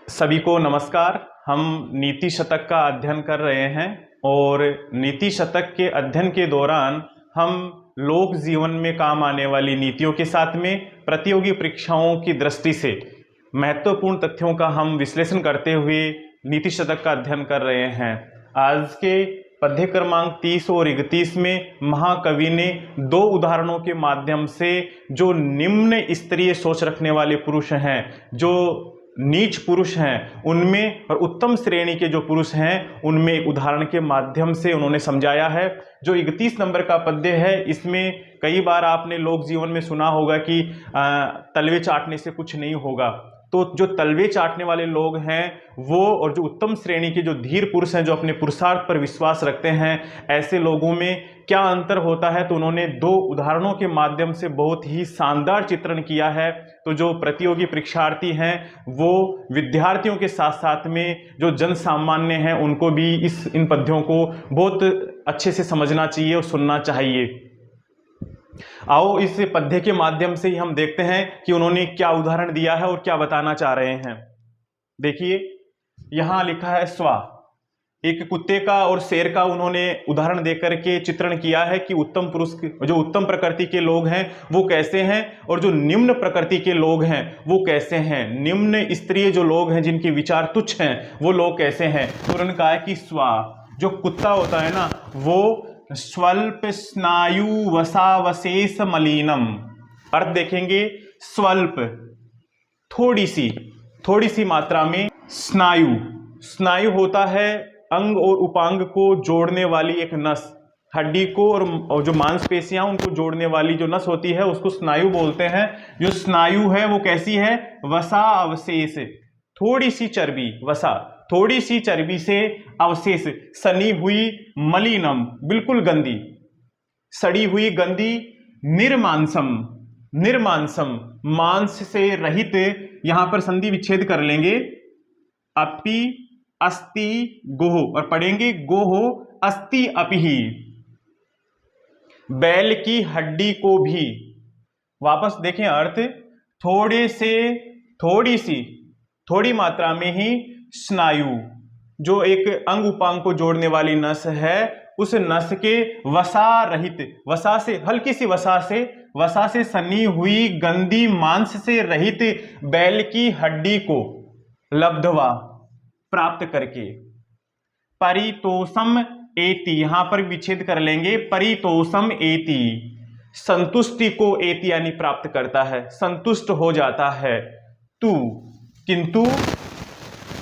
सभी को नमस्कार। हम नीति शतक का अध्ययन कर रहे हैं और नीति शतक के अध्ययन के दौरान हम लोक जीवन में काम आने वाली नीतियों के साथ में प्रतियोगी परीक्षाओं की दृष्टि से महत्वपूर्ण तथ्यों का हम विश्लेषण करते हुए नीति शतक का अध्ययन कर रहे हैं। आज के पद्य क्रमांक 30 और 31 में महाकवि ने दो उदाहरणों के माध्यम से जो निम्न स्तरीय सोच रखने वाले पुरुष हैं, जो नीच पुरुष हैं उनमें और उत्तम श्रेणी के जो पुरुष हैं उनमें एक उदाहरण के माध्यम से उन्होंने समझाया है। जो 31 नंबर का पद्य है, इसमें कई बार आपने लोक जीवन में सुना होगा कि तलवे चाटने से कुछ नहीं होगा। तो जो तलवे चाटने वाले लोग हैं वो और जो उत्तम श्रेणी के जो धीर पुरुष हैं, जो अपने पुरुषार्थ पर विश्वास रखते हैं, ऐसे लोगों में क्या अंतर होता है, तो उन्होंने दो उदाहरणों के माध्यम से बहुत ही शानदार चित्रण किया है। तो जो प्रतियोगी परीक्षार्थी हैं वो विद्यार्थियों के साथ साथ में जो जन सामान्य हैं उनको भी इन पद्यों को बहुत अच्छे से समझना चाहिए और सुनना चाहिए। आओ इस पद्य के माध्यम से ही हम देखते हैं कि उन्होंने क्या उदाहरण दिया है और क्या बताना चाह रहे हैं। देखिए यहां लिखा है स्वा, एक कुत्ते का और शेर का उन्होंने उदाहरण देकर के चित्रण किया है कि उत्तम पुरुष जो उत्तम प्रकृति के लोग हैं वो कैसे हैं और जो निम्न प्रकृति के लोग हैं वो कैसे हैं। निम्न स्तरीय जो लोग हैं जिनके विचार तुच्छ हैं वो लोग कैसे हैं। तो उन्होंने कहा है कि स्वा, जो कुत्ता होता है ना, वो स्वल्प स्नायु वसावशेष मलिनम। अर्थ देखेंगे, स्वल्प थोड़ी सी मात्रा में, स्नायु होता है अंग और उपांग को जोड़ने वाली एक नस, हड्डी को और जो मांसपेशियां उनको जोड़ने वाली जो नस होती है उसको स्नायु बोलते हैं। जो स्नायु है वो कैसी है, वसा अवशेष, थोड़ी सी चर्बी, वसा थोड़ी सी चर्बी से अवशेष, सनी हुई, मलिनम बिल्कुल गंदी, सड़ी हुई गंदी, निर्मांसम मांस से रहित, यहां पर संधि विच्छेद कर लेंगे, अपि अस्ति गोहो और पढ़ेंगे गोहो अस्ति अपिहि, बैल की हड्डी को भी। वापस देखें अर्थ, थोड़ी मात्रा में ही स्नायु, जो एक अंग उपांग को जोड़ने वाली नस है, उस नस के वसा रहित, वसा से हल्की सी वसा से सनी हुई गंदी मांस से रहित बैल की हड्डी को लब्धवा प्राप्त करके, परितोषम एति, यहां पर विच्छेद कर लेंगे, परितोषम एति, संतुष्टि को एति यानी प्राप्त करता है, संतुष्ट हो जाता है। तू किंतु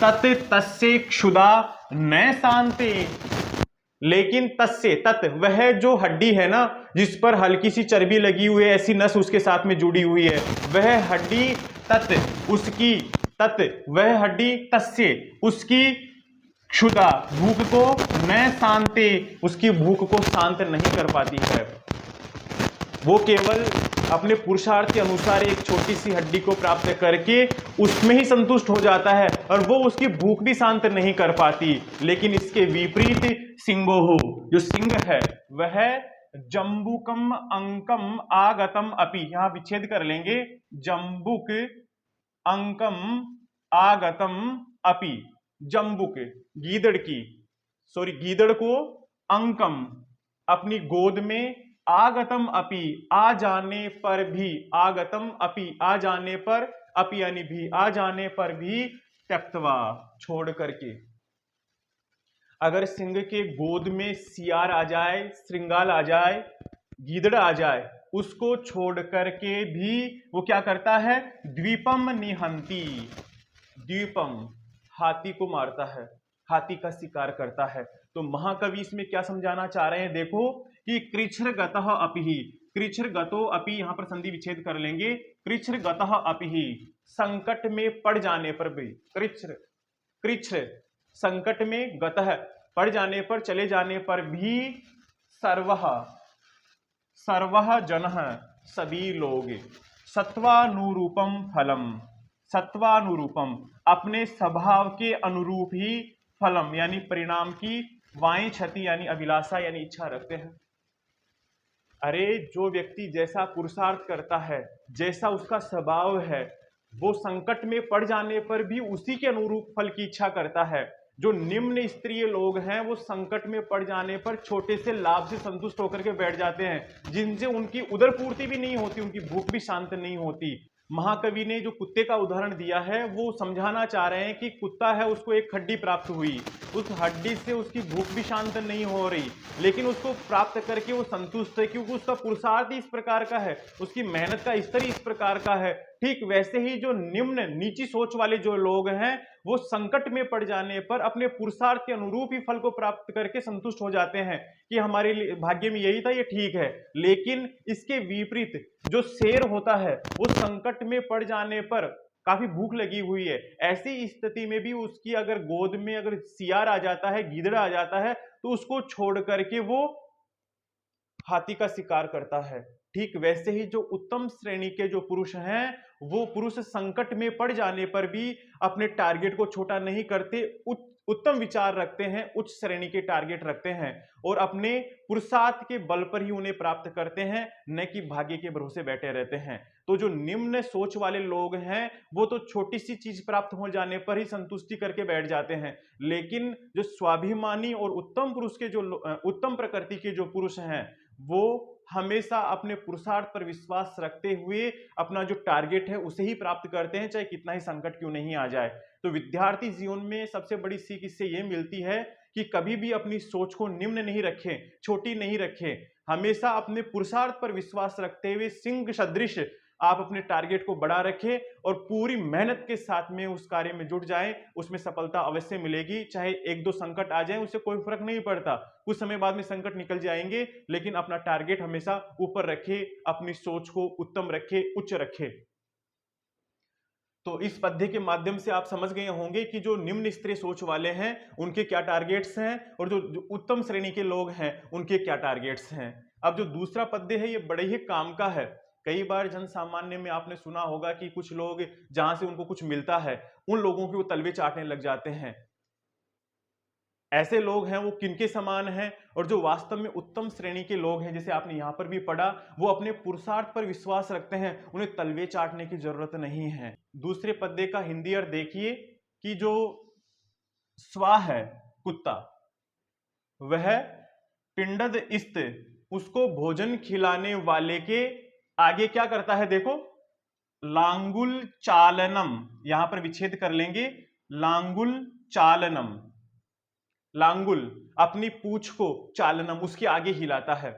तत् तस्य क्षुधा न शांते, लेकिन तत् वह जो हड्डी है ना जिस पर हल्की सी चर्बी लगी हुई है, ऐसी नस उसके साथ में जुड़ी हुई है, वह हड्डी वह हड्डी तस्य उसकी क्षुधा भूख को न शांते, उसकी भूख को शांत नहीं कर पाती है। वो केवल अपने पुरुषार्थ के अनुसार एक छोटी सी हड्डी को प्राप्त करके उसमें ही संतुष्ट हो जाता है और वो उसकी भूख भी शांत नहीं कर पाती। लेकिन इसके विपरीत सिंगोहो, जो सिंह है वह जम्बुकम अंकम आगतम अपि, यहां विच्छेद कर लेंगे, जम्बुक अंकम आगतम अपि, जम्बुक गीदड़ को अंकम अपनी गोद में, आगतम अपि आ जाने पर भी, आगतम अपि आ जाने पर, अपि यानी भी आ जाने पर भी, त्यक्तवा छोड़ करके। अगर सिंह के गोद में सियार आ जाए, श्रृंगाल आ जाए, गीदड़ आ जाए, उसको छोड़ करके भी वो क्या करता है, द्वीपम निहंती, द्वीपम हाथी को मारता है, हाथी का शिकार करता है। तो महाकवि इसमें क्या समझाना चाह रहे हैं, देखो कि कृच्छ्रगतः अपि, कृच्छ्रगतो अपि, यहां पर संधि विच्छेद कर लेंगे, कृच्छ्रगतः अपि, संकट में पड़ जाने पर भी, कृच्छ्र संकट में, गतः पड़ जाने पर, चले जाने पर भी, सर्वः जनः सभी लोग, सत्वानुरूपम फलम, सत्वानुरूपम अपने स्वभाव के अनुरूप ही, फलम यानी परिणाम की, वाई क्षति यानी अभिलाषा यानी इच्छा रखते हैं। अरे जो व्यक्ति जैसा पुरुषार्थ करता है, जैसा उसका स्वभाव है, वो संकट में पड़ जाने पर भी उसी के अनुरूप फल की इच्छा करता है। जो निम्न स्तरीय लोग हैं वो संकट में पड़ जाने पर छोटे से लाभ से संतुष्ट होकर के बैठ जाते हैं, जिनसे उनकी उदर पूर्ति भी नहीं होती, उनकी भूख भी शांत नहीं होती। महाकवि ने जो कुत्ते का उदाहरण दिया है वो समझाना चाह रहे हैं कि कुत्ता है, उसको एक हड्डी प्राप्त हुई, उस हड्डी से उसकी भूख भी शांत नहीं हो रही, लेकिन उसको प्राप्त करके वो संतुष्ट है क्योंकि उसका पुरुषार्थ इस प्रकार का है, उसकी मेहनत का स्तर इस प्रकार का है। ठीक वैसे ही जो निम्न नीची सोच वाले जो लोग हैं वो संकट में पड़ जाने पर अपने पुरुषार्थ के अनुरूप ही फल को प्राप्त करके संतुष्ट हो जाते हैं कि हमारे भाग्य में यही था, ये ठीक है। लेकिन इसके विपरीत जो शेर होता है वो संकट में पड़ जाने पर, काफी भूख लगी हुई है, ऐसी स्थिति में भी उसकी अगर गोद में अगर सियार आ जाता है, गीदड़ आ जाता है, तो उसको छोड़ करके वो हाथी का शिकार करता है। ठीक वैसे ही जो उत्तम श्रेणी के जो पुरुष हैं वो पुरुष संकट में पड़ जाने पर भी अपने टारगेट को छोटा नहीं करते, उत्तम विचार रखते हैं, उच्च श्रेणी के टारगेट रखते हैं और अपने पुरुषार्थ के बल पर ही उन्हें प्राप्त करते हैं, न कि भाग्य के भरोसे बैठे रहते हैं। तो जो निम्न सोच वाले लोग हैं वो तो छोटी सी चीज प्राप्त हो जाने पर ही संतुष्टि करके बैठ जाते हैं, लेकिन जो स्वाभिमानी और उत्तम पुरुष के जो उत्तम प्रकृति के जो पुरुष हैं वो हमेशा अपने पुरुषार्थ पर विश्वास रखते हुए अपना जो टारगेट है उसे ही प्राप्त करते हैं, चाहे कितना ही संकट क्यों नहीं आ जाए। तो विद्यार्थी जीवन में सबसे बड़ी सीख इससे ये मिलती है कि कभी भी अपनी सोच को निम्न नहीं रखें, छोटी नहीं रखें, हमेशा अपने पुरुषार्थ पर विश्वास रखते हुए सिंह सदृश आप अपने टारगेट को बड़ा रखें और पूरी मेहनत के साथ में उस कार्य में जुट जाएं, उसमें सफलता अवश्य मिलेगी। चाहे एक दो संकट आ जाएं उससे कोई फर्क नहीं पड़ता, कुछ समय बाद में संकट निकल जाएंगे, लेकिन अपना टारगेट हमेशा ऊपर रखें, अपनी सोच को उत्तम रखें, उच्च रखें। तो इस पद्य के माध्यम से आप समझ गए होंगे कि जो निम्न स्तरीय सोच वाले हैं उनके क्या टारगेट्स हैं और जो उत्तम श्रेणी के लोग हैं उनके क्या टारगेट्स हैं। अब जो दूसरा पद्य है ये बड़े ही काम का है। कई बार जन सामान्य में आपने सुना होगा कि कुछ लोग जहां से उनको कुछ मिलता है उन लोगों के वो तलवे चाटने लग जाते हैं। ऐसे लोग हैं वो किनके समान हैं, और जो वास्तव में उत्तम श्रेणी के लोग हैं जैसे आपने यहां पर भी पढ़ा, वो अपने पुरुषार्थ पर विश्वास रखते हैं, उन्हें तलवे चाटने की जरूरत नहीं है। दूसरे पद्य का हिंदी अर्थ देखिए कि जो स्वा है कुत्ता, वह पिंडद इस्त उसको भोजन खिलाने वाले के आगे क्या करता है, देखो लांगुल चालनम, यहां पर विच्छेद कर लेंगे, लांगुल चालनम, लांगुल अपनी पूंछ को, चालनम उसके आगे हिलाता है।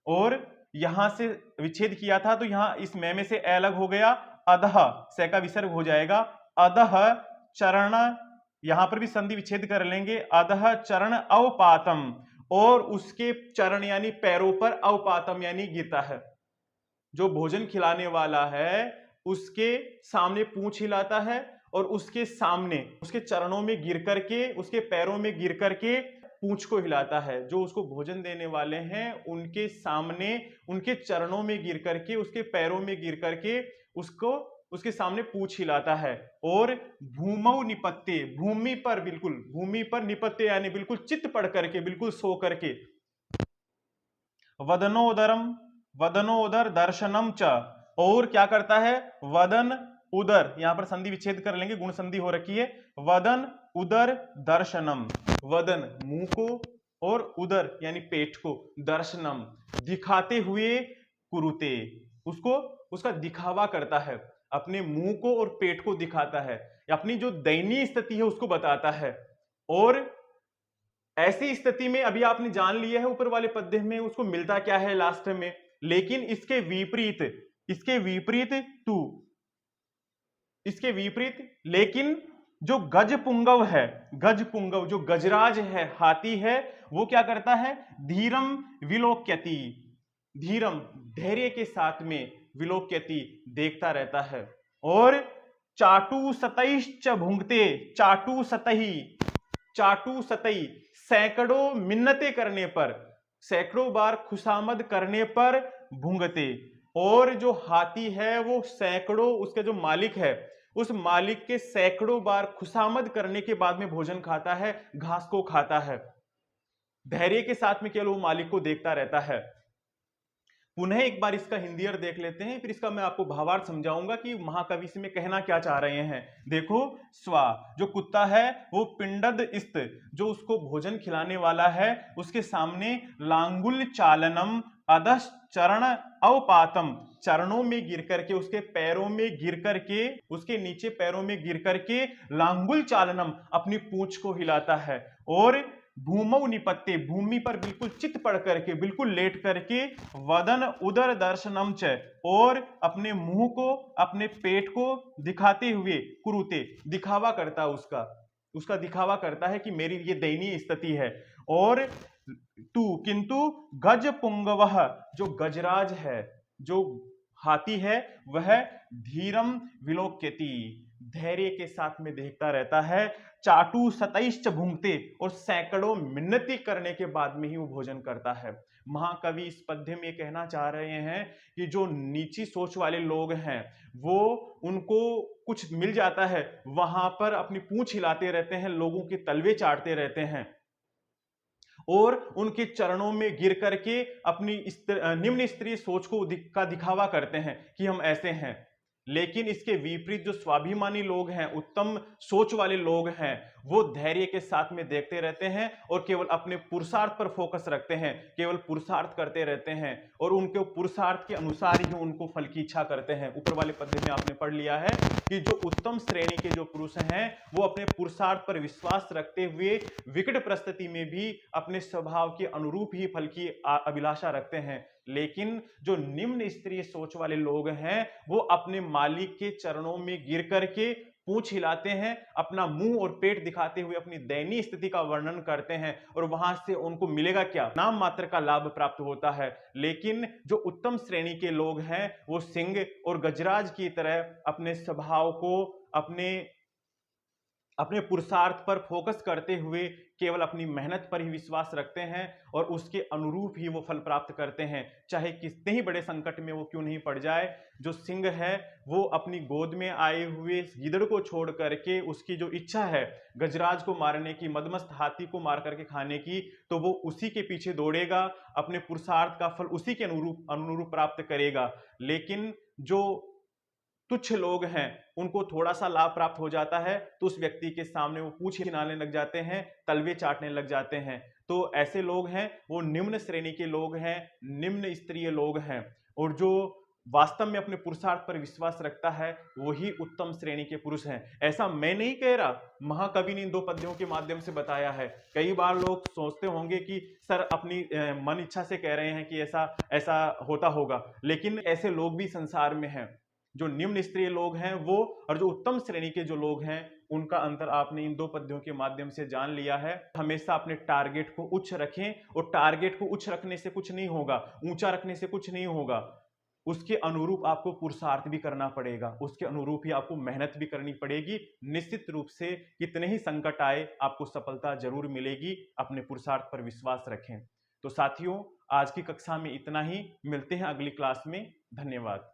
और यहां से विच्छेद किया था तो यहां इस में से ए अलग हो गया, अधः से का विसर्ग हो जाएगा, अधः चरण, यहां पर भी संधि विच्छेद कर लेंगे, अधः चरण अवपातम, और उसके चरण यानी पैरों पर अवपातम यानी गिरता है। जो भोजन खिलाने वाला है उसके सामने पूंछ हिलाता है और उसके सामने उसके चरणों में गिर करके, उसके पैरों में गिर करके पूंछ को हिलाता है। जो उसको भोजन देने वाले हैं उनके सामने, उनके चरणों में गिर करके, उसके पैरों में गिर करके उसको उसके सामने पूंछ हिलाता है। और भूमौ निपत्ते, भूमि पर, बिल्कुल भूमि पर, निपत्ते यानी बिल्कुल चित्त पड़ करके, बिल्कुल सो करके, वदनोदरम, वदनोदर दर्शनम च, और क्या करता है, वदन उदर, यहां पर संधि विच्छेद कर लेंगे, गुण संधि हो रखी है, वदन उदर दर्शनम, वदन मुंह को और उदर यानी पेट को, दर्शनम दिखाते हुए, कुरुते उसको, उसका दिखावा करता है, अपने मुंह को और पेट को दिखाता है, अपनी जो दयनीय स्थिति है उसको बताता है। और ऐसी स्थिति में अभी आपने जान लिया है ऊपर वाले पद्य में उसको मिलता क्या है लास्ट में, लेकिन इसके विपरीत, इसके विपरीत टू, इसके विपरीत लेकिन जो गज पुंगव है, गज पुंगव जो गजराज है, हाथी है, वो क्या करता है, धीरम विलोक्यति, धीरम धैर्य के साथ में, विलोक्यति देखता रहता है। और चाटू सतैश्च भुंगते, चाटू सतही, चाटू सतई सैकड़ों मिन्नतें करने पर, सैकड़ों बार खुशामद करने पर भुंगते। और जो हाथी है वो सैकड़ों, उसका जो मालिक है उस मालिक के सैकड़ों बार खुशामद करने के बाद में भोजन खाता है, घास को खाता है। धैर्य के साथ में केवल वो मालिक को देखता रहता है। पुनः एक बार इसका हिंदी अर्थ देख लेते हैं, फिर इसका मैं आपको भावार्थ समझाऊंगा कि महाकवि इसमें कहना क्या चाह रहे हैं। देखो, स्वा जो कुत्ता है वो पिंडद इस्त जो उसको भोजन खिलाने वाला है, उसके सामने लांगुल चालनम अधस चरण अवपातम, चरणों में गिर करके, उसके पैरों में गिर करके, उसके नीचे पैरों में गिर करके लांगुल चालनम अपनी पूंछ को हिलाता है, और भूमौ निपत्ते भूमि पर बिल्कुल चित पड़ करके, बिल्कुल लेट करके, वदन उदर दर्शनम च और अपने मुंह को, अपने पेट को दिखाते हुए, कुरुते दिखावा करता है, उसका दिखावा करता है कि मेरी ये दयनीय स्थिति है। और किंतु गज पुंगवह जो गजराज है, जो हाथी है, वह धीरम विलोक्यति धैर्य के साथ में देखता रहता है, चाटू सतैश्च भुंगते और सैकड़ों मिन्नती करने के बाद में ही वो भोजन करता है। महाकवि इस पद्य में कहना चाह रहे हैं कि जो नीची सोच वाले लोग हैं वो, उनको कुछ मिल जाता है, वहां पर अपनी पूंछ हिलाते रहते हैं, लोगों के तलवे चाटते रहते हैं और उनके चरणों में गिर करके अपनी निम्न स्तरीय सोच को दिखावा करते हैं कि हम ऐसे हैं। लेकिन इसके विपरीत जो स्वाभिमानी लोग हैं, उत्तम सोच वाले लोग हैं, वो धैर्य के साथ में देखते रहते हैं और केवल अपने पुरुषार्थ पर फोकस रखते हैं, केवल पुरुषार्थ करते रहते हैं और उनके पुरुषार्थ के अनुसार ही उनको फल की इच्छा करते हैं। ऊपर वाले पद्य में आपने पढ़ लिया है कि जो उत्तम श्रेणी के जो पुरुष हैं वो अपने पुरुषार्थ पर विश्वास रखते हुए विकट परिस्थिति में भी अपने स्वभाव के अनुरूप ही फल की अभिलाषा रखते हैं। लेकिन जो निम्न स्तरीय सोच वाले लोग हैं वो अपने मालिक के चरणों में गिर करके पूंछ हिलाते हैं, अपना मुंह और पेट दिखाते हुए अपनी दयनीय स्थिति का वर्णन करते हैं और वहां से उनको मिलेगा क्या, नाम मात्र का लाभ प्राप्त होता है। लेकिन जो उत्तम श्रेणी के लोग हैं वो सिंह और गजराज की तरह अपने स्वभाव को, अपने पुरुषार्थ पर फोकस करते हुए केवल अपनी मेहनत पर ही विश्वास रखते हैं और उसके अनुरूप ही वो फल प्राप्त करते हैं, चाहे कितने ही बड़े संकट में वो क्यों नहीं पड़ जाए। जो सिंह है वो अपनी गोद में आए हुए गीदड़ को छोड़ करके, उसकी जो इच्छा है गजराज को मारने की, मदमस्त हाथी को मार करके खाने की, तो वो उसी के पीछे दौड़ेगा, अपने पुरुषार्थ का फल उसी के अनुरूप प्राप्त करेगा। लेकिन जो तुच्छ लोग हैं उनको थोड़ा सा लाभ प्राप्त हो जाता है तो उस व्यक्ति के सामने वो पूंछ हिलाने लग जाते हैं, तलवे चाटने लग जाते हैं। तो ऐसे लोग हैं वो निम्न श्रेणी के लोग हैं, निम्न स्तरीय लोग हैं। और जो वास्तव में अपने पुरुषार्थ पर विश्वास रखता है वही उत्तम श्रेणी के पुरुष हैं। ऐसा मैं नहीं कह रहा, महाकवि ने इन दो पद्यों के माध्यम से बताया है। कई बार लोग सोचते होंगे कि सर अपनी मन इच्छा से कह रहे हैं कि ऐसा ऐसा होता होगा, लेकिन ऐसे लोग भी संसार में हैं। जो निम्न स्तरीय लोग हैं वो और जो उत्तम श्रेणी के जो लोग हैं उनका अंतर आपने इन दो पद्यों के माध्यम से जान लिया है। हमेशा अपने टारगेट को उच्च रखें और टारगेट को उच्च रखने से कुछ नहीं होगा, ऊंचा रखने से कुछ नहीं होगा, उसके अनुरूप आपको पुरुषार्थ भी करना पड़ेगा, उसके अनुरूप ही आपको मेहनत भी करनी पड़ेगी। निश्चित रूप से कितने ही संकट आए आपको सफलता जरूर मिलेगी। अपने पुरुषार्थ पर विश्वास रखें। तो साथियों, आज की कक्षा में इतना ही, मिलते हैं अगली क्लास में। धन्यवाद।